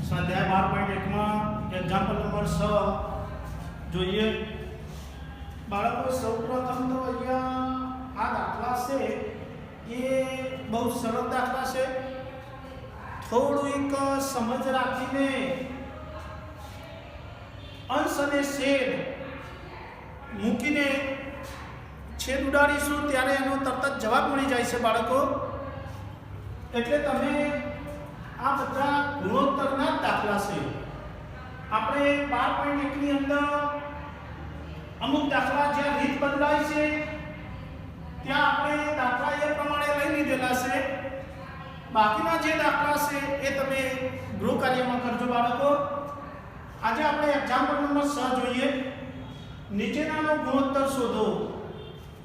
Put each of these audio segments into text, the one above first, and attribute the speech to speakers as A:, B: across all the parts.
A: स्वाध्याय 12.1 में example number 6 જોઈએ બાળકો સૌપ્રથમ તો અહીંયા આ દાખલા છે એ બહુ સરળ દાખલા છે થોડું એક સમજ રાખીને અંશ અને છેદ મૂકીને છેદ ઉડાડીશું ત્યારે એનો તરત જ જવાબ મળી જાય છે બાળકો એટલે તમે આ બધા ગુણોત્તરના દાખલા છે આપણે 12.1 ની અંદર અમુક દાખલા જ્યાં રીત બદલાય છે ત્યાં આપણે દાખલા એ પ્રમાણે લઈ લીધેલા છે બાકીના જે દાખલા છે એ તમે ગૃહ કાર્યમાં કરજો બાળકો આજે આપણે એક્ઝામ્પલ નંબર 6 જોઈએ નીચેનાનો ગુણોત્તર શોધો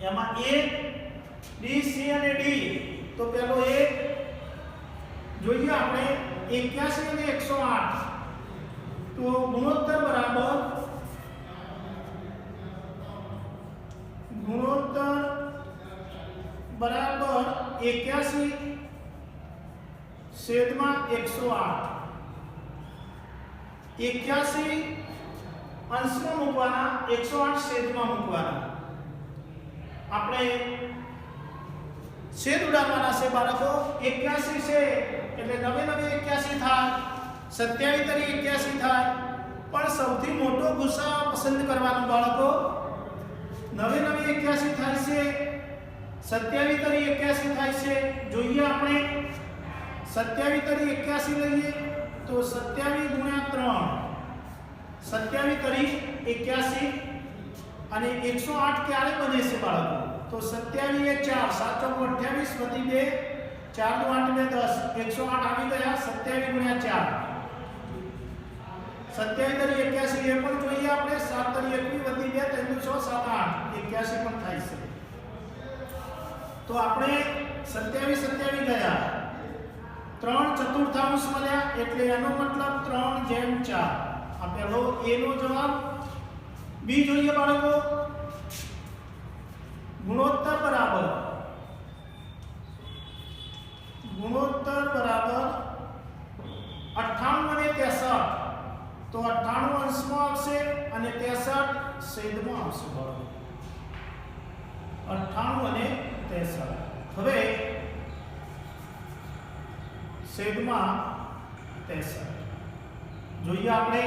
A: એમાં a b c અને d તો પહેલો a જોઈએ આપણે 81 અને 108 तो गुणोत्तर बराबर 81 છેદમાં 108 81 અંશમાં મૂકવાના 108 છેદમાં મૂકવાના આપણે છેદ ઉડાડવાના છે બાળકો 81 છે એટલે 9 થાય 27 તરી 81 થાય પણ સૌથી મોટો ગુસાઅ પસંદ કરવાનો બાળકો 9 81 થાય છે 27 તરી 81 થાય છે જોઈએ આપણે 27 તરી 81 લઈએ તો 27 ગુણ્યા 3 27 તરી 81 અને 108 ક્યારે બને છે બાળકો તો 27 એ 4 7 × 28 વધી 2 4 × 8 = 10 108 આવી ગયા 27 ગુણ્યા 4 27 તરી 81 એ પણ જોઈએ આપણે 7 તરી 21 વધી 2 3 6 7 8 81 પણ થાય છે તો આપણે 27 ગયા 3 ચતુર્થાંશ મળ્યા એટલે એનો મતલબ 3/4 આ પહેલો a નો જવાબ b જોઈએ બાળકો ગુણોત્તર બરાબર 98 અને 63 तो 98 अंशમાં આવશે અને 63 છેદમાં આવશે બરાબર 98 અને 63 હવે છેદમાં 63 જોઈએ આપણે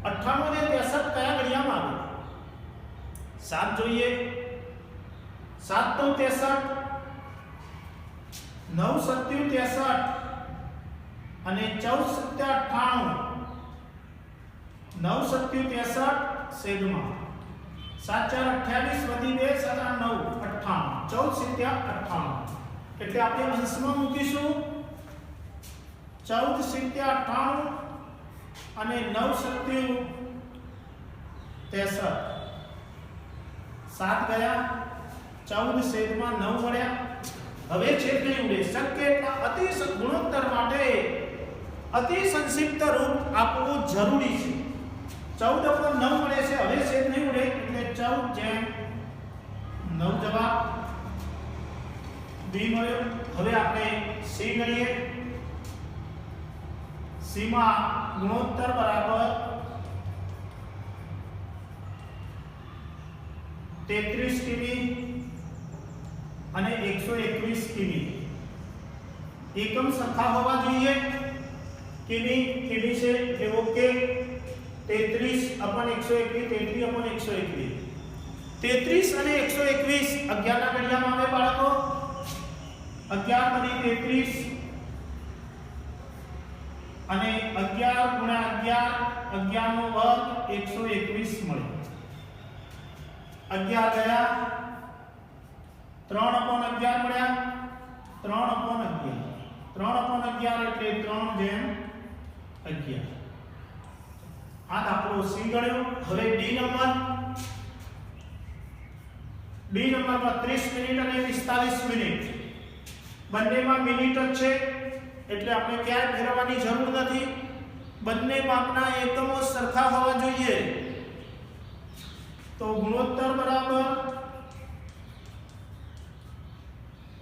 A: 98 અને 63 કયા ઘડિયામાં આવે 7 જોઈએ 7 તો 63 9 સત્યુ 63 અને 14 98 9 સત્યુ 63 છેદમાં 7 4 28 વધી 2 7 9 58 14 58 એટલે આપણે અંશમાં મૂકીશું 14 58 અને 9 સત્યુ 63 7 ગયા 14 છેદમાં 9 મળ્યા હવે છેદ નહીં ઉડે શક્ય એટલા અતિ ગુણોત્તર માટે અતિ સંક્ષિપ્ત રૂપ આપવું જરૂરી છે 14 પર 9 મળે છે હવે છેદ નહીં ઉડે એટલે 14/9 જવાબ b મળ્યો હવે આપણે c ગણીએ c માં ગુણોત્તર બરાબર 33 કિમી અને 121 કિમી એકમ સંખ્યા હોવા જોઈએ કિમી છે એટલે ઓકે 33/121 33 અને 121 11 ના ઘડિયામાં આવે બાળકો 11 × 33 અને 11 × 11 નો વર્ગ 121 મળે 11 ગયા 3/11 મળ્યા 3/11 એટલે 3/11 આ દાખલો સી ગણ્યો હવે ડી નંબર બી નંબરમાં 30 મિનિટ અને 45 મિનિટ બંનેમાં મિનિટ જ છે એટલે આપણે ક્યાંય ફેરવવાની જરૂર નથી બંને માપના એકમો સરખા હોવા જોઈએ તો ગુણોત્તર બરાબર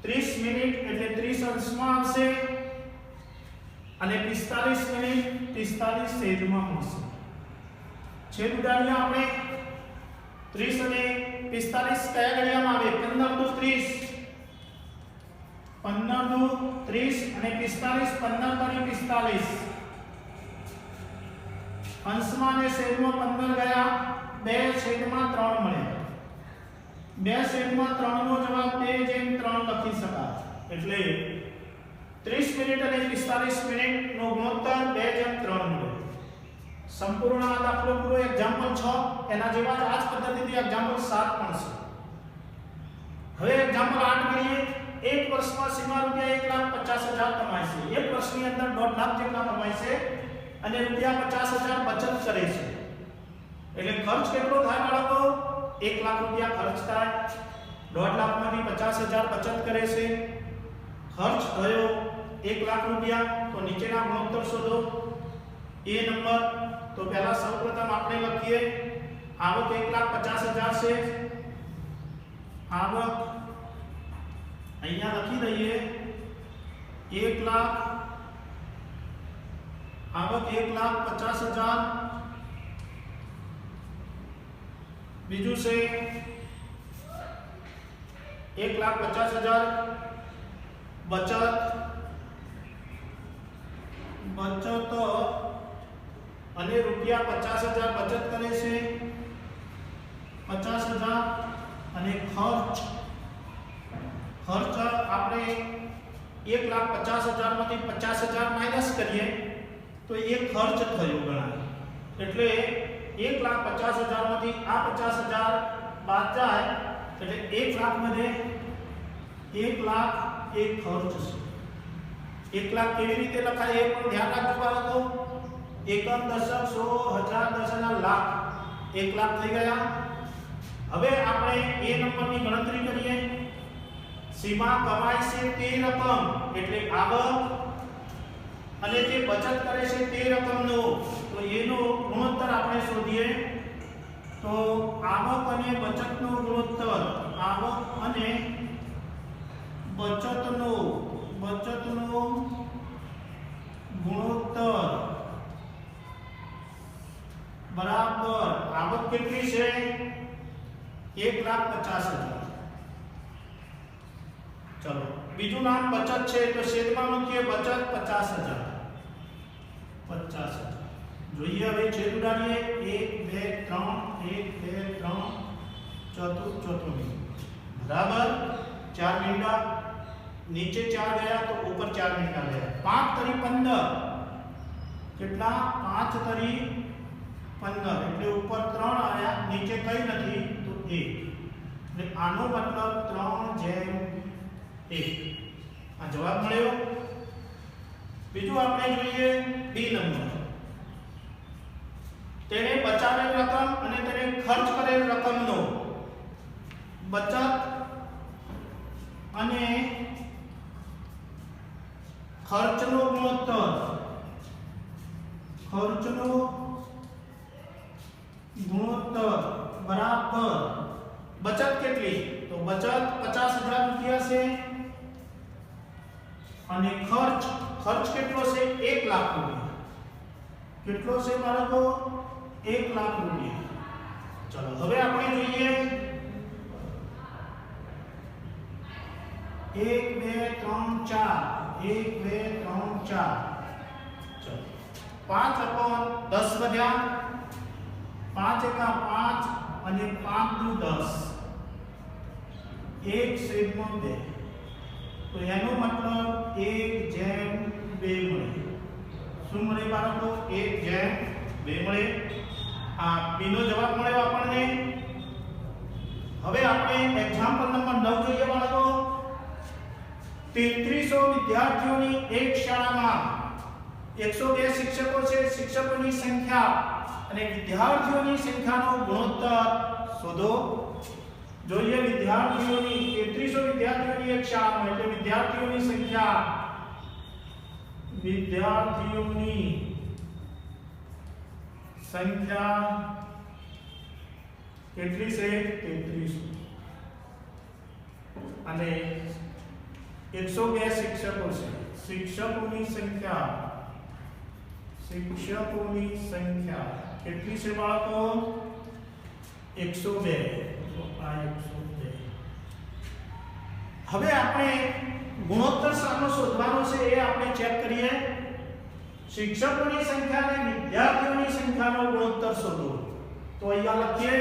A: 30 મિનિટ એટલે 30 અંશમાં આવશે અને 45 મિનિટ 45 છેદમાં મળશે છેદ ઉડાડીએ આપણે 30 અને 45 કયા ગણ્યામાં આવે 15 દુ 30 15 દુ 30 અને 45 15 તરી 45 અંશમાં અને છેદમાં 15 ગયા 2 છેદમાં 3 મળ્યા 2 છેદમાં 3 નો જવાબ 2/3 લખી શકાય એટલે 30 મિનિટ અને 45 મિનિટ નો ગુણોત્તર 2/3 મળે સંપૂર્ણ આ દાખલો પૂરો એક્ઝામ્પલ 6 એના જેવા જ આ જ પદ્ધતિથી એક્ઝામ્પલ 7 પણ છે હવે એક્ઝામ્પલ 8 કરીએ એક વર્ષમાં સીમા રૂપિયા 1,50,000 કમાય છે એક વર્ષની અંદર 1.5 લાખ જેટલા કમાય છે અને રૂપિયા 50,000 બચત કરે છે એટલે ખર્ચ કેટલો થાય બાળકો 1 લાખ રૂપિયા ખર્ચ થાય 1.5 લાખમાંથી 50,000 બચત કરે છે ખર્ચ થયો 1 લાખ રૂપિયા તો નીચેના ગુણોત્તર શોધો એ નંબર તો પહેલા સૌપ્રથમ આપણે લખીએ આવક 1,50,000 છે આવક અહીંયા લખી દઈએ 1 લાખ આવક 1,50,000 બીજું છે 1,50,000 બચત અને રૂપિયા 50,000 બચત કરે છે 50,000 અને ખર્ચ આપણે 1,50,000 માંથી 50,000 માઈનસ કરીએ તો એ ખર્ચ થયો ગણાય એટલે 1,50,000 માંથી આ 50,000 બાદ જાય એટલે 1 લાખ मध्ये 1 લાખ એ ખર્ચ છે 1 લાખ કેવી રીતે લખાય એ પણ ધ્યાન રાખજો બાળકો એકમ દશક 100 હજાર દશના લાખ 1 લાખ થઈ ગયા હવે આપણે એ નંબરની ગણતરી કરીએ સીમા કમાય છે તે રકમ એટલે આવક અને તે બચત કરે છે તે રકમનો તો એનો ગુણોત્તર આપણે શોધીએ તો આવક અને બચતનો ગુણોત્તર આવક અને બચતનો ગુણોત્તર બરાબર આવક કેટલી છે 1,50,000 चलो बीजू नाम बचत છે તો છેદમાં મૂકીએ બચત 50,000 જોઈએ હવે છેદ ઉડાડીએ 1 2 3 ચોથું બરાબર 4 મીંડા નીચે 4 ગયા તો ઉપર 4 મીંડા ગયા 5 તરી 15 કેટલા 5 તરી 15 એટલે ઉપર 3 આયા નીચે કઈ નથી તો 1 એટલે આનો મતલબ 3/1 આ જવાબ મળ્યો બીજું આપણે જોઈએ બી નંબર તેને બચાવેલ રકમ અને તેને ખર્ચ કરેલ રકમનો બચત અને ખર્ચનો ગુણોત્તર બરાબર બચત કેટલી તો બચત 50,000 રૂપિયા છે અને ખર્ચ કેટલો છે 1 લાખ રૂપિયા કેટલો છે બાળકો 1 લાખ રૂપિયા ચલો હવે આપણે જોઈએ 1 2 3 4 1 2 3 4 ચલો 5/10 વધ્યા 5 એકા 5 અને 5 દુ 10 1/2 तो એનો મતલબ 1/2 મળે શું મળે બાળકો 1/2 મળે આ બી નો જવાબ મળ્યો આપણને હવે આપણે એક્ઝામ્પલ નંબર 9 જોઈએ બાળકો 3300 વિદ્યાર્થીઓની એક શાળામાં 102 શિક્ષકો છે શિક્ષકોની સંખ્યા અને વિદ્યાર્થીઓની સંખ્યાનો ગુણોત્તર શોધો જોઈએ વિદ્યાર્થીઓની 3300 વિદ્યાર્થીઓની એક શાળામાં એટલે વિદ્યાર્થીઓની સંખ્યા કેટલી છે 3300 અને 102 શિક્ષકો છે શિક્ષકોની સંખ્યા કેટલી છે બાળકો 102 તો આ 102 હવે આપણે ગુણોત્તર સામનો શોધવાનો છે એ આપણે ચેક કરીએ શિક્ષકોની સંખ્યા અને વિદ્યાર્થીઓની સંખ્યાનો ગુણોત્તર શોધો તો અહીંયા લખીએ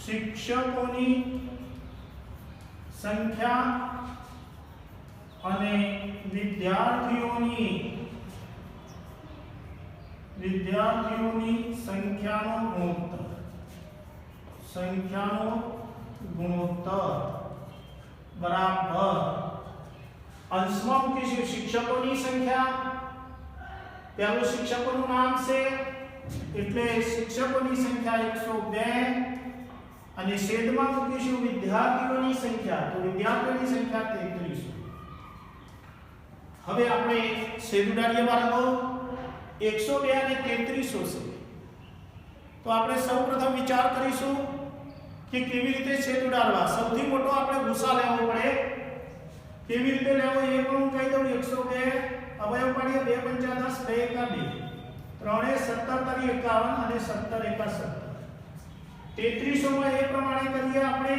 A: શિક્ષકોની સંખ્યા અને વિદ્યાર્થીઓની સંખ્યાનો ગુણોત્તર બરાબર અંશમાં મૂકીશું શિક્ષકોની સંખ્યા પહેલું શિક્ષકોનું નામ છે એટલે શિક્ષકોની સંખ્યા 102 અને છેદમાં મૂકીશું વિદ્યાર્થીઓની સંખ્યા તો વિદ્યાર્થીઓની સંખ્યા 3300 હવે આપણે છેદ ઉડાડીએ બાળકો 102 અને 3300 છે તો આપણે સૌપ્રથમ વિચાર કરીશું કે કેવી રીતે છેદ ઉડાડવા સૌથી મોટો આપણે ગુસા લેવો પડે કેવી રીતે લેવો એ પણ હું કહી દઉં 102 અવયવ પાડીએ 2 5 10 2 1 2 3 17 51 અને 17 1 3300 માં એ પ્રમાણે કરીએ આપણે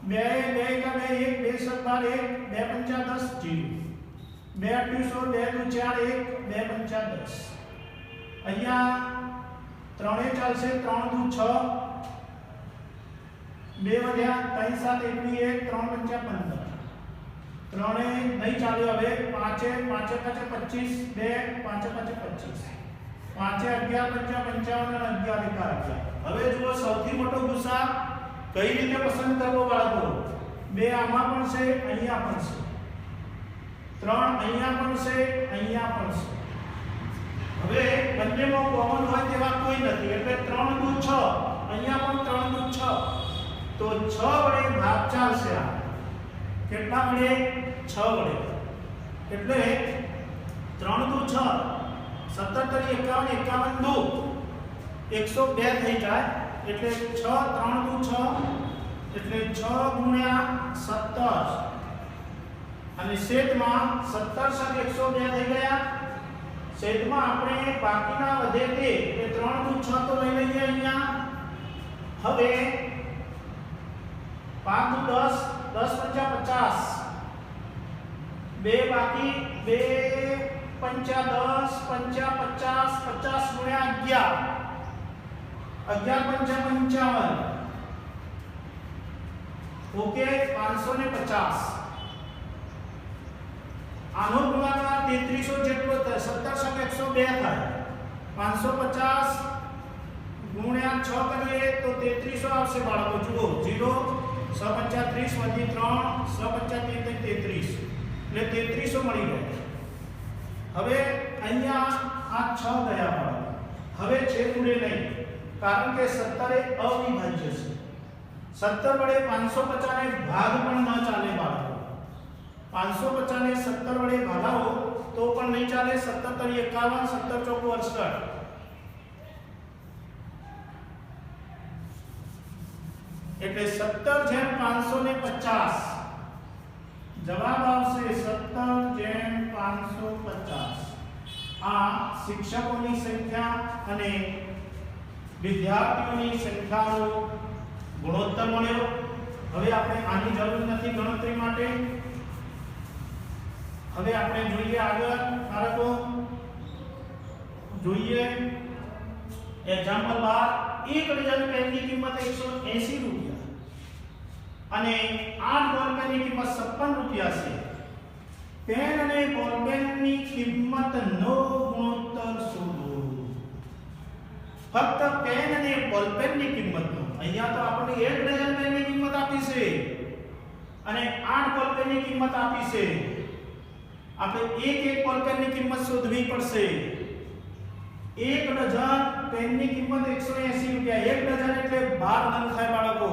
A: 2 1 2 7 1 2 5 10 0 2 8 2 4 1 2 5 10 અહીંયા 3 ચાલશે 3 2 6 2 વધ્યા 3 7 21 3 5 15 3 નહીં ચાલ્યો હવે 5 5 25 2 5 5 25 5 11 5 55 અને 11 11 હવે જુઓ સૌથી મોટો ગુસા કઈ રીતે પસંદ કરવો બાળકો 2 આમાં પણ છે અહીંયા પણ છે 3 અહીંયા પણ છે અહીંયા પણ છે હવે બંનેમાં કોમન હોય તેવા કોઈ નથી એટલે 3 દુ 6 અહીંયા પણ 3 દુ 6 તો 6 વડે ભાગ ચાલશે આ કેટલા વડે 6 વડે એટલે 3 દુ 6 17 તરી 51 51 દુ 102 થઈ જાય એટલે 6 3 દુ 6 એટલે 6 ગુણ્યા 17 અને છેદમાં 17 સાથે 102 થઈ ગયા છેદમાં આપણે બાકીના વધે તે 3 દુ 6 તો લઈ લઈએ અહીંયા હવે 5 દુ 10 10 5 50 2 બાકી 2 5 10 5 50 50 ગુણ્યા 11 11 5 55 ઓકે 550 આનો ગુણાકાર 3300 જેટલો થાય 17 સાથે 102 થાય 550 ગુણ્યા 6 કરીએ તો 3300 આવશે બાળકો જુઓ 0 6 5 30 વધી 3 6 5 33 એટલે 3300 મળી ગયા હવે અહીંયા આ 6 ગયા બાળકો હવે છેદ ઉડે નહીં કારણ કે 17 એ અવિભાજ્ય છે 17 વડે 550 ને ભાગ પણ ન ચાલે બાળકો 550 ને 17 વડે ભાગાવો તો પણ નહીં ચાલે 17 તરી 51 17 ચોક 68 એટલે 17 જેમ 550 જવાબ આવશે 17 જેમ 550 આ શિક્ષકોની સંખ્યા અને વિદ્યાર્થીઓની સંખ્યાનો ગુણોત્તર મળ્યો હવે આપણે આની જરૂર નથી ગણતરી માટે હવે આપણે જોઈએ આગળ બાળકો જોઈએ એક્ઝામ્પલ 12 એક ડઝન પેનની કિંમત 180 રૂપિયા અને 8 બોલ પેનની કિંમત 56 રૂપિયા છે પેન અને બોલ પેનની કિંમતનો ગુણોત્તર શોધો ફક્ત પેન અને બોલ પેનની કિંમતનો અહીંયા તો આપણને એક ડઝન પેનની કિંમત આપી છે અને 8 બોલ પેનની કિંમત આપી છે આપણે એક એક બોલ પેનની કિંમત શોધવી પડશે એક ડઝન પેનની કિંમત 180 રૂપિયા. 1 ડઝન એટલે 12 નંગ થાય બાળકો.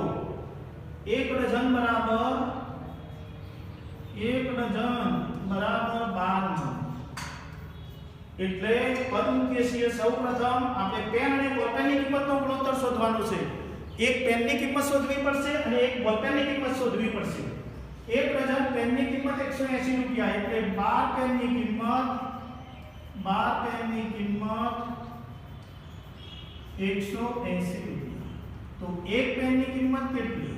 A: 1 ડઝન બરાબર 12 નંગ. એટલે પદ મૂકીએ છીએ. સૌપ્રથમ આપણે પેન અને બોલપેનની કિંમતનો ગુણોત્તર શોધવાનો છે. એક પેનની કિંમત શોધવી પડશે અને એક બોલપેનની કિંમત શોધવી પડશે. 1 ડઝન પેનની કિંમત 180 રૂપિયા એટલે 12 પેનની કિંમત 180 રૂપિયા. તો એક પેનની કિંમત કેટલી?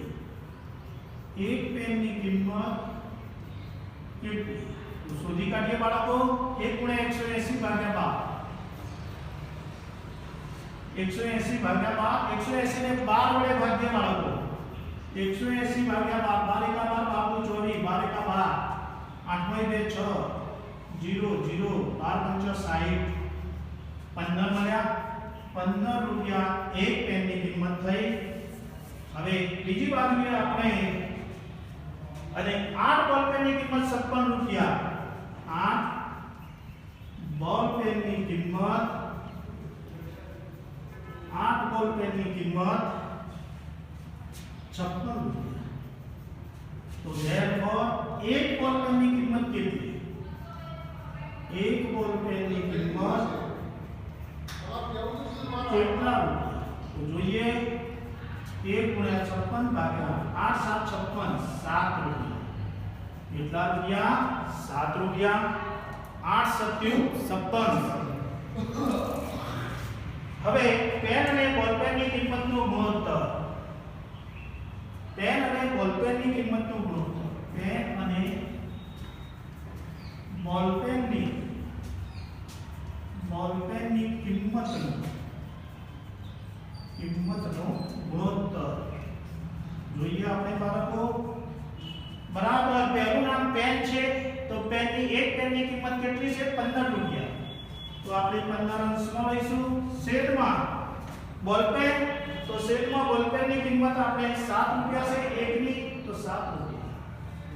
A: એક પેનની કિંમત કેટલી? તો શોધી કાઢીએ બાળકો. 1 * 180 ભાગ્યા 12. 180 ભાગ્યા 12. 180 ને 12 વડે ભાગીએ બાળકો. 180 ભાગ્યા 12. 12 * 12 = 24. 12 × 2 = 6. 0 0 12 × 5 60. 15 મળ્યા. 15 રૂપિયા એક પેનની કિંમત થઈ. હવે બીજી બાજુએ આપણે અને 8 બોલ પેનની કિંમત 56 રૂપિયા. 8 બોલ પેનની કિંમત 8 બોલ પેનની કિંમત 56 રૂપિયા. તો therefore એક બોલ પેનની કિંમત કેટલી? એક બોલ પેનની કિંમત કેટલા રૂપિયા? તો જોઈએ 1 * 56 ભાગ્યા 8 × 7 = 7 રૂપિયા. કેટલા રૂપિયા? 7 રૂપિયા. 8 × 7 = 56. હવે પેન અને બોલપેનની કિંમતનો ગુણોત્તર. પેન અને બોલપેનની કિંમતનો ગુણોત્તર. પેન અને બોલપેનની કિંમતનો ગુણોત્તર જોઈએ આપણે બાળકો. બરાબર. પહેલું નામ પેન છે તો પેનની એક પેનની કિંમત કેટલી છે? 15 રૂપિયા. તો આપણે 15 અંશમાં લઈશું. છેદમાં બોલપેન તો છેદમાં બોલપેનની કિંમત આપણે 7 રૂપિયા છે એકની તો 7 રૂપિયા.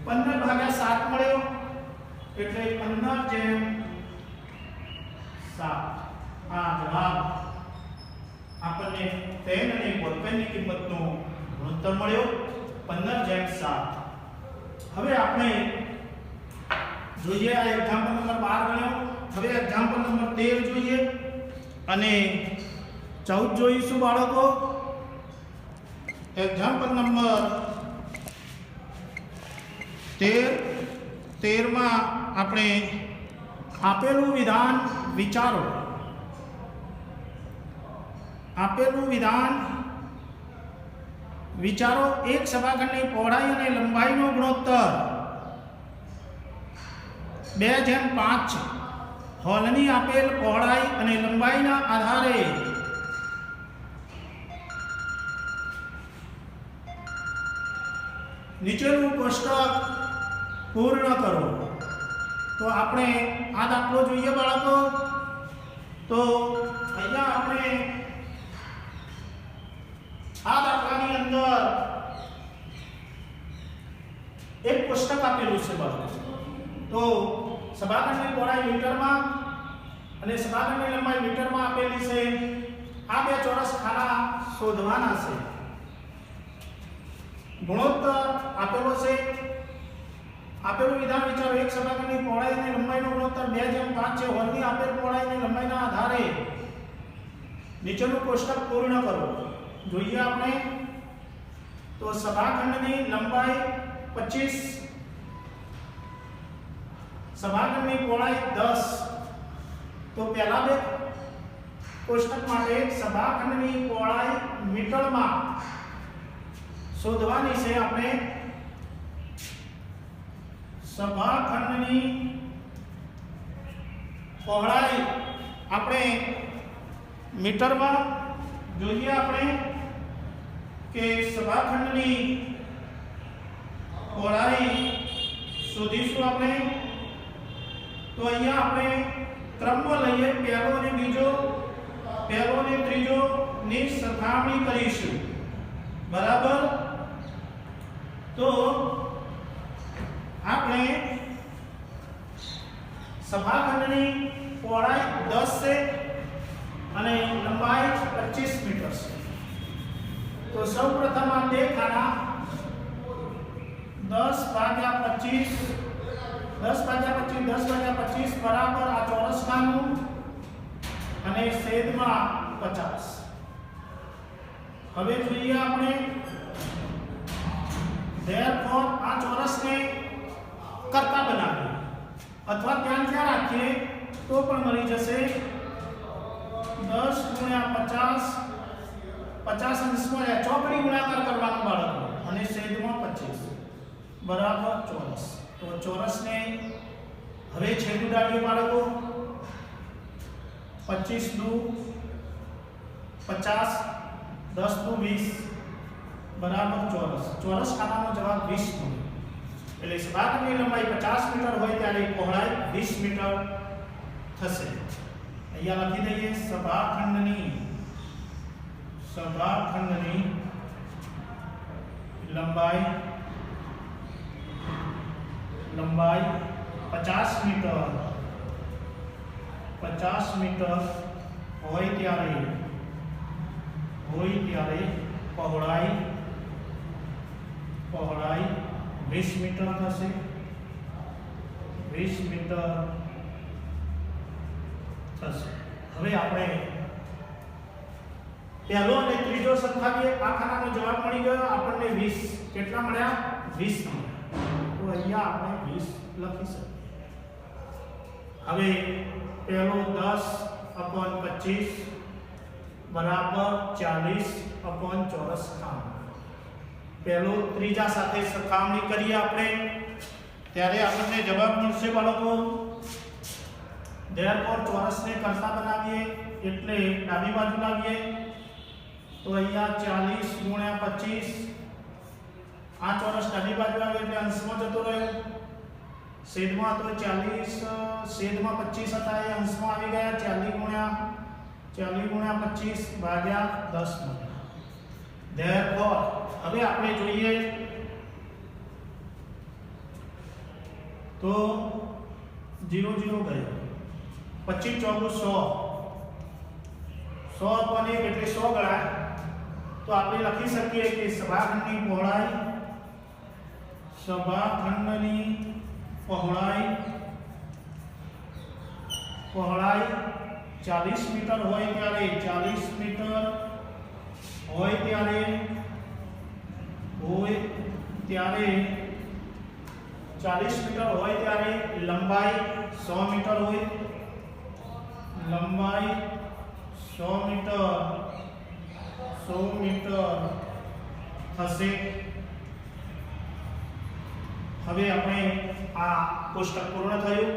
A: 15 ભાગ્યા 7 મળ્યો એટલે 15/7. આ જવાબ આપણને પેન અને બોલપેનની કિંમતનો ગુણોત્તર મળ્યો 15/7. હવે આપણે જોઈએ આ એક્ઝામ્પલ નંબર 12 ગણ્યો. હવે એક્ઝામ્પલ નંબર 13 જોઈએ અને 14 જોઈશું બાળકો. એક્ઝામ્પલ નંબર 13 માં આપણે આપેલું વિધાન વિચારો. આપેલું વિધાન વિચારો. એક સભાખંડની પહોળાઈ અને લંબાઈનો ગુણોત્તર 2:5 છે. હોલની આપેલ પહોળાઈ અને લંબાઈના આધારે નીચેનું કોષ્ટક પૂર્ણ કરો. તો આપણે આ દાખલો જોઈએ બાળકો. તો અહીંયા આપણે આ દાખલાની અંદર એક કોષ્ટક આપેલું છે બાળકો. તો સભાખંડની પહોળાઈ મીટરમાં અને સભાખંડની લંબાઈ મીટરમાં આપેલી છે. આ બે ચોરસ ખાના શોધવાના છે. ગુણોત્તર આપેલો છે. આપેલું વિધાન વિચારો. એક સભાખંડની પહોળાઈ અને લંબાઈનો ગુણોત્તર 2:5 છે. હોલની આપેલ પહોળાઈ અને લંબાઈના આધારે નીચેનું કોષ્ટક પૂર્ણ કરો. જોઈએ આપણે. તો સભાખંડની લંબાઈ 25, સભાખંડની પહોળાઈ 10. તો પહેલા બે કોષ્ટક માટે સભાખંડની પહોળાઈ મીટરમાં શોધવાની છે. આપણે સભાખંડની પહોળાઈ આપણે મીટરમાં જોઈએ. આપણે કે સભાખંડની પહોળાઈ શોધીશું આપણે. તો અહીંયા આપણે ક્રમમાં લઈએ. પહેલો અને બીજો, પહેલો અને ત્રીજો ની સરખામણી કરીશું. બરાબર. તો આપણે સભાખંડની પહોળાઈ 10 છે અને લંબાઈ 25 મીટર છે. તો સૌપ્રથમ આ બે ખાના 10/25 બરાબર આ ચોરસ ખાનું અને છેદમાં 50. હવે જોઈએ આપણે therefore આ ચોરસને કરતા બનાવીએ અથવા ત્યાં રાખીએ તો પણ મળી જશે 10 × 50 અંશમાં ચોકડી ગુણાકાર કરવાનો બાળકો અને છેદમાં 25 બરાબર ચોરસ. તો ચોરસને હવે છેદ ઉડાડીએ બાળકો. 25 દુ 50 10 દુ 20 બરાબર ચોરસ. ચોરસ ખાનાનો જવાબ 20 મળે. એટલે સભાખંડની લંબાઈ 50 મીટર હોય ત્યારે પહોળાઈ 20 મીટર થશે. અહીંયા લખી દઈએ સભાખંડની લંબાઈ 50 મીટર હોય ત્યારે પહોળાઈ 20 મીટર થશે. 20 મીટર થશે. હવે આપણે પહેલો અને ત્રીજો સરખાવીએ. આ ખાનાનો જવાબ મળી ગયો આપણને 20. કેટલા મળ્યા? 20 મળ્યા. તો અહીંયા આપણે 20 લખી શકીએ. હવે પહેલો 10/25 બરાબર 40 ચોરસ ખાનું. પહેલો ત્રીજા સાથે સરખામણી કરીએ આપણે ત્યારે આપણને જવાબ મળશે બાળકો. therefore ચોરસને કરતા બનાવીએ એટલે ડાબી બાજુ લાવીએ તો અહીંયા 40 × 25 આ ચોરસ ડાબી બાજુ આવે એટલે અંશમાં જતો રહ્યો. છેદમાં તો 40 છેદમાં 25 હતા એ અંશમાં આવી ગયા. 40 × 25 ભાગ્યા 10 મળ્યા. therefore હવે આપણે જોઈએ તો 0 0 ગયો. 25 × 100 એટલે 100 ગણાય. તો આપણે લખી શકીએ કે સભાખંડની પહોળાઈ 40 મીટર હોય ત્યારે 40 મીટર હોય ત્યારે 40 મીટર હોય ત્યારે લંબાઈ 100 મીટર હોય. લંબાઈ 100 મીટર થશે. હવે આપણે આ કોષ્ટક પૂર્ણ થયું.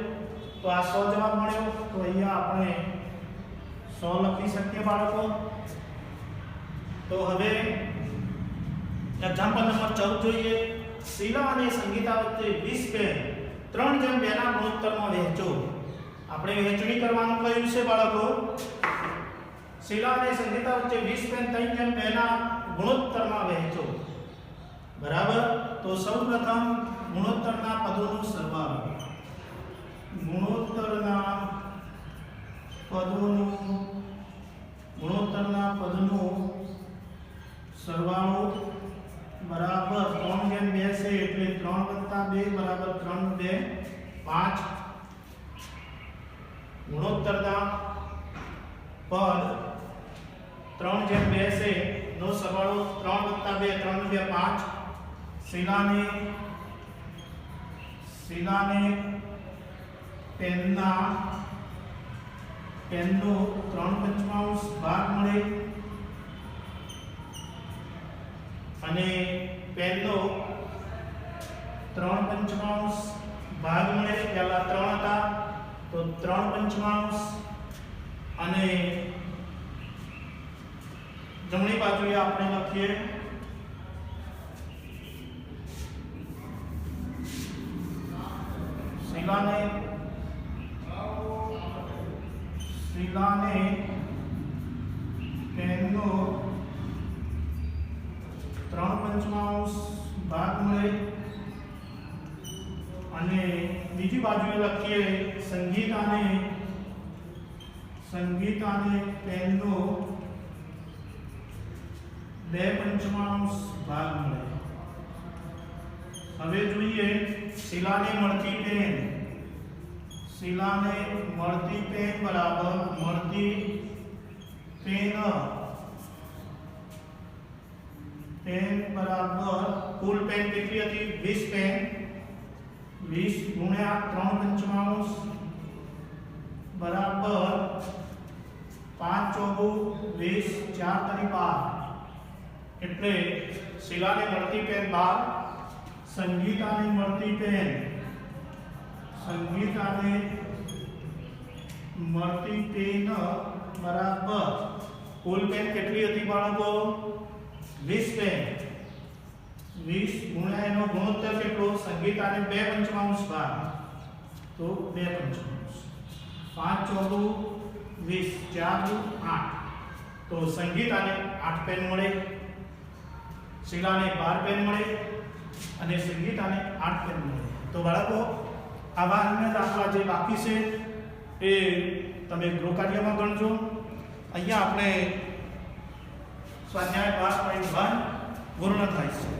A: તો આ 100 જવાબ મળ્યો. તો અહીંયા આપણે 100 લખી શકીએ બાળકો. તો હવે એક્ઝામ્પલ નંબર 14 જોઈએ. શીલા અને સંગીતા વચ્ચે 20 પેન 3:2 ના ગુણોત્તરમાં વહેંચો. આપણે વહેંચણી કરવાનું કહ્યું છે બાળકો. શીલા અને સંગીતા વચ્ચે 20 પેન 3:2 ના ગુણોત્તરમાં વહેંચો. બરાબર. તો સૌપ્રથમ ગુણોત્તરના પદોનો સરવાળો. ગુણોત્તરના પદનો સરવાળો બરાબર 3:2 છે એટલે 3 + 2 બરાબર 3 2 5. ગુણોત્તરના પદ 3:2 છે નો સરવાળો 3 + 2 3 2 5. શીલાને પેનનો 3/5 ભાગ મળે અને પેનનો 3/5 ભાગ મળે. પહેલા 3 હતા તો 3/5 અને જમણી બાજુએ આપણે લખીએ શીલાને પેનનો 3/5 ભાગ મળે અને બીજી બાજુએ લખીએ સંગીતાને પેનનો 2/5 ભાગ મળે. હવે જોઈએ શીલાને મળતી પેન. શીલાને મળતી પેન બરાબર મળતી પેન બરાબર કુલ પેન કેટલી હતી? 20 પેન. 20 ગુણ્યા 3/5 બરાબર 5 ચોગુ 20 4 તરી 12. એટલે શીલાને મળતી પેન 12, સંગીતાને મળતી પેન બરાબર કુલ પેન કેટલી હતી બાળકો? 20 પેન. 20 ગુણ્યા એનો ગુણોત્તર કેટલો? સંગીતાને 2/5 ભાગ તો 2/5. 5 ચોગુ 20 4 8. તો સંગીતાને 8 પેન મળે, શીલાને 12 પેન મળે અને સંગીતાને 8 પેન મળે. તો બાળકો આવા અન્ય દાખલા જે બાકી છે એ તમે ગૃહ કાર્યમાં ગણજો. અહીંયા આપણે સ્વાધ્યાય 12.1 પૂર્ણ થાય છે.